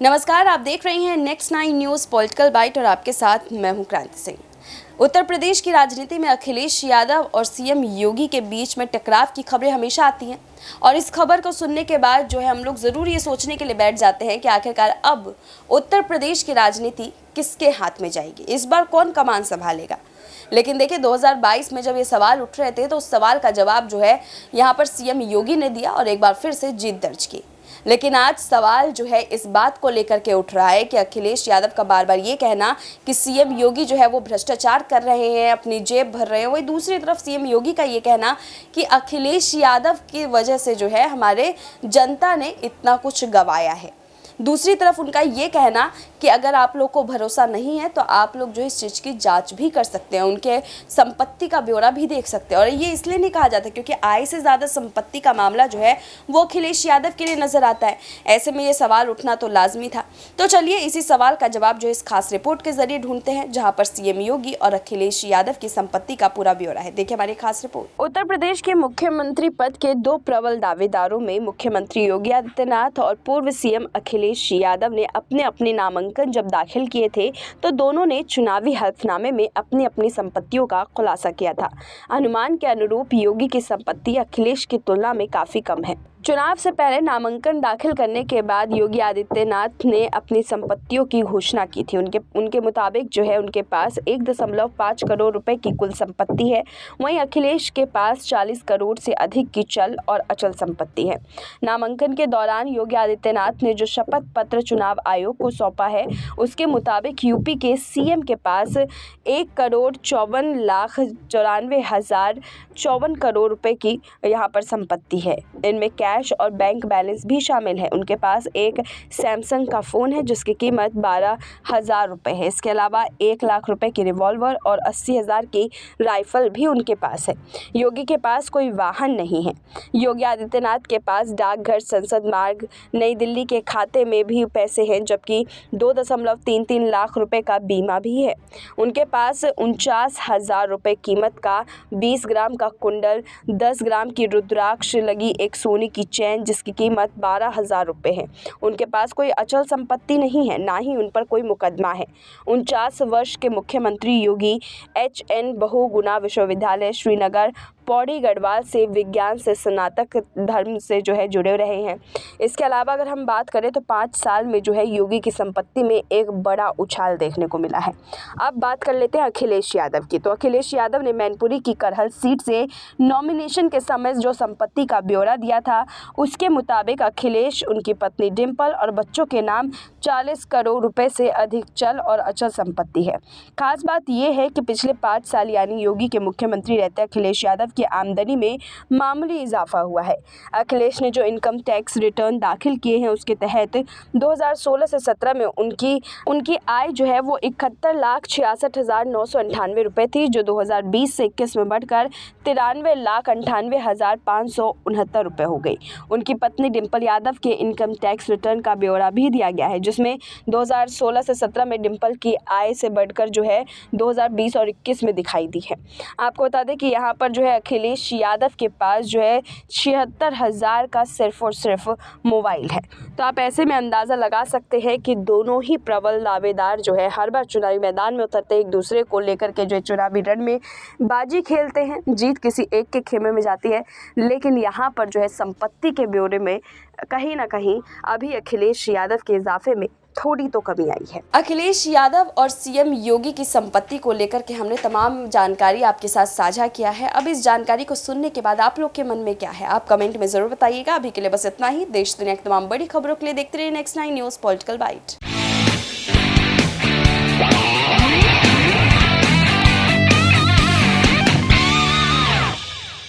नमस्कार, आप देख रहे हैं नेक्स्ट 9 न्यूज़ पॉलिटिकल बाइट और आपके साथ मैं हूं क्रांति सिंह। उत्तर प्रदेश की राजनीति में अखिलेश यादव और सीएम योगी के बीच में टकराव की खबरें हमेशा आती हैं और इस खबर को सुनने के बाद हम लोग ज़रूर ये सोचने के लिए बैठ जाते हैं कि आखिरकार अब उत्तर प्रदेश की राजनीति किसके हाथ में जाएगी, इस बार कौन कमान संभालेगा। लेकिन देखिए 2022 में जब ये सवाल उठ रहे थे तो उस सवाल का जवाब यहाँ पर सीएम योगी ने दिया और एक बार फिर से जीत दर्ज की। लेकिन आज सवाल इस बात को लेकर के उठ रहा है कि अखिलेश यादव का बार बार ये कहना कि सीएम योगी वो भ्रष्टाचार कर रहे हैं, अपनी जेब भर रहे हैं। वही दूसरी तरफ सीएम योगी का ये कहना कि अखिलेश यादव की वजह से हमारे जनता ने इतना कुछ गंवाया है। दूसरी तरफ उनका ये कहना कि अगर आप लोग को भरोसा नहीं है तो आप लोग इस चीज़ की जांच भी कर सकते हैं, उनके संपत्ति का ब्यौरा भी देख सकते हैं। और ये इसलिए नहीं कहा जाता क्योंकि आय से ज़्यादा संपत्ति का मामला वो अखिलेश यादव के लिए नज़र आता है। ऐसे में ये सवाल उठना तो लाजमी था। तो चलिए इसी सवाल का जवाब इस खास रिपोर्ट के जरिए ढूंढते हैं, जहाँ पर सीएम योगी और अखिलेश यादव की संपत्ति का पूरा ब्यौरा है। देखिए हमारी खास रिपोर्ट। उत्तर प्रदेश के मुख्यमंत्री पद के दो प्रबल दावेदारों में मुख्यमंत्री योगी आदित्यनाथ और पूर्व सीएम अखिलेश यादव ने अपने नामांकन जब दाखिल किए थे तो दोनों ने चुनावी हलफनामे में अपनी संपत्तियों का खुलासा किया था। अनुमान के अनुरूप योगी की संपत्ति अखिलेश की तुलना में काफी कम है। चुनाव से पहले नामांकन दाखिल करने के बाद योगी आदित्यनाथ ने अपनी संपत्तियों की घोषणा की थी। उनके मुताबिक उनके पास 1.5 करोड़ रुपए की कुल संपत्ति है। वहीं अखिलेश के पास 40 करोड़ से अधिक की चल और अचल संपत्ति है। नामांकन के दौरान योगी आदित्यनाथ ने जो शपथ पत्र चुनाव आयोग को सौंपा है उसके मुताबिक यूपी के सीएम के पास 1,54,94,054 करोड़ रुपए की यहाँ पर संपत्ति है। इनमें कैश और बैंक बैलेंस भी शामिल है। उनके पास एक सैमसंग का फ़ोन है जिसकी कीमत 12,000 रुपये है। इसके अलावा 1 लाख रुपए की रिवॉल्वर और 80,000 की राइफल भी उनके पास है। योगी के पास कोई वाहन नहीं है। योगी आदित्यनाथ के पास डाकघर, संसद मार्ग, नई दिल्ली के खाते में भी पैसे हैं, जबकि 2.33 लाख रुपए का बीमा भी है। उनके पास 49,000 रुपये कीमत का 20 ग्राम का कुंडल, 10 ग्राम की रुद्राक्ष लगी एक सोने की चैन जिसकी कीमत 12,000 रुपये है। उनके पास कोई अचल संपत्ति नहीं है, ना ही उन पर कोई मुकदमा है। 49 वर्ष के मुख्यमंत्री योगी HN बहुगुणा विश्वविद्यालय श्रीनगर पौड़ी गढ़वाल से विज्ञान से स्नातक धर्म से जुड़े रहे हैं। इसके अलावा अगर हम बात करें तो 5 साल में योगी की संपत्ति में एक बड़ा उछाल देखने को मिला है। अब बात कर लेते हैं अखिलेश यादव की। तो अखिलेश यादव ने मैनपुरी की करहल सीट से नॉमिनेशन के समय जो संपत्ति का ब्यौरा दिया था उसके मुताबिक अखिलेश, उनकी पत्नी डिम्पल और बच्चों के नाम 40 करोड़ रुपए से अधिक चल और अचल संपत्ति है। खास बात यह है कि पिछले 5 साल यानी योगी के मुख्यमंत्री रहते अखिलेश यादव की आमदनी में मामूली इजाफा हुआ है। अखिलेश ने जो इनकम टैक्स रिटर्न दाखिल किए हैं उसके तहत 2016 से 17 में उनकी आय वो 71,66,998 रुपये थी, जो 2020 से 21 में बढ़कर 93,98,569 रुपये हो गई। उनकी पत्नी डिम्पल यादव के इनकम टैक्स रिटर्न का ब्यौरा भी दिया गया है, जिसमें 2016 से 17 में डिम्पल की आय से बढ़कर 2020 और 21 में दिखाई दी है। आपको बता दें कि यहाँ पर अखिलेश यादव के पास 76,000 का सिर्फ और सिर्फ मोबाइल है। तो आप ऐसे में अंदाज़ा लगा सकते हैं कि दोनों ही प्रबल दावेदार हर बार चुनावी मैदान में उतरते एक दूसरे को लेकर के चुनावी रण में बाजी खेलते हैं। जीत किसी एक के खेमे में जाती है, लेकिन यहाँ पर संपत्ति के ब्यौरे में कहीं ना कहीं अभी अखिलेश यादव के इजाफे में थोड़ी तो कमी आई है। अखिलेश यादव और सीएम योगी की संपत्ति को लेकर के हमने तमाम जानकारी आपके साथ साझा किया है। अब इस जानकारी को सुनने के बाद आप लोग के मन में क्या है, आप कमेंट में जरूर बताइएगा। अभी के लिए बस इतना ही। देश दुनिया की तमाम बड़ी खबरों के लिए देखते रहिए नेक्स्ट 9 न्यूज़ पॉलिटिकल बाइट।